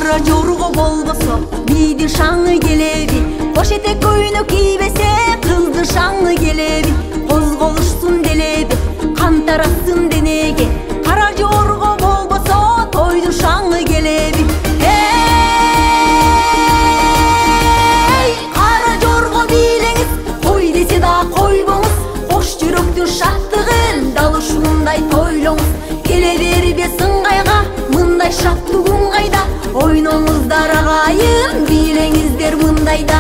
Кара жорго болбосо бийди шаңы келеби, кош этек көйнөк кийбесе кызды шаңы келеби, козголушсун делеби, кан тарасын денеге. Кара жорго болбосо тойду шаңы келеби. Кара жорго бийлеңиз, кой десе да койбоңуз, кош жүрөктүн шаттыгын дал ушундай тойлоңуз. Келе бербе сыңгайга, мындай шаттыгың кайда, ойноңуздар агайын, бийлеңиздер мындайда.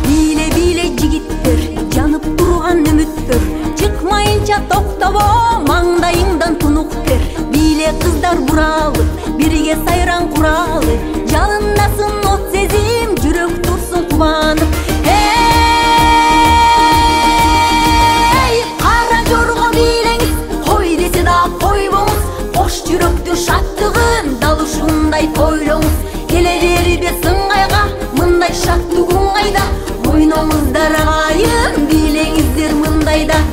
Бийле жигиттер, жанып турган үмүттөр, чыкмайынча токтобо, маңдайыңдан тунук тер. Бийле кыздар буралып, бирге сайран куралы, жалындасын от сезим, жүрөк турсун кубанып. Жүрөктүн шаттыгын дал ушундай тойлоңуз. Келе бербе сыңгайга, мындай шаттыгың кайда, ойноңуздар агайын, бийлеңиздер мындайда.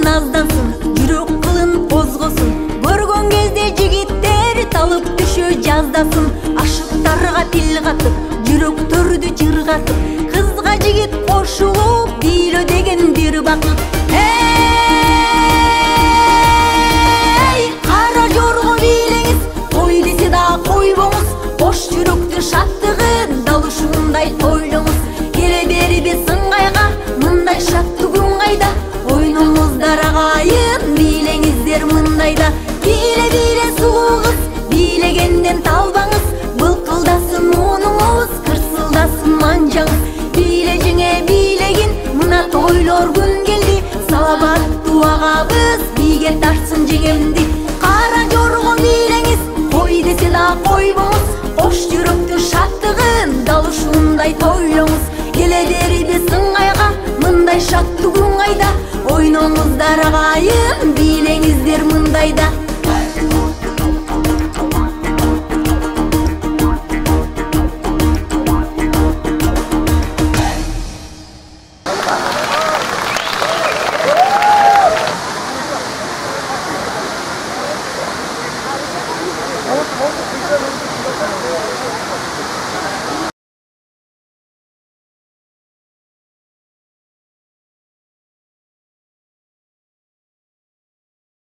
Наздансын, жүрөк кылын козгосун, көргөн кезде жигиттер талып түшө жаздасын. Ашыктарга пил катып, жүрөктөрдү жыргатып, кызга жигит кошулуп, бийлөө деген бир бакыт. Кара жорго бийлеңиз, той десе да койбоңуз, кош жүрөктүн шаттыгын дал ушундай тойлоңуз. Келе бербе сыңгайга, мындай шаттыгың кайда, ойноңуздар агайын, бийлеңиздер мындайда. Бийле сулуу кыз, бийлегенден талбаңыз, былкылдасын муунуңуз, кырсылдасын манжаңыз. Бийле жеңе бийлегин, мына тойлор күн келди, саламаттуу агабыз бийге тартсын жеңемди. Кара жорго бийлеңиз, кой десе да койбоңуз, кош жүрөктүн шаттыгын дал ушундай тойлоңуз. Келе бербе сыңгайга, мындай шаттыгың кайда, ойноңуздар агайын, бийлеңиздер мындайда.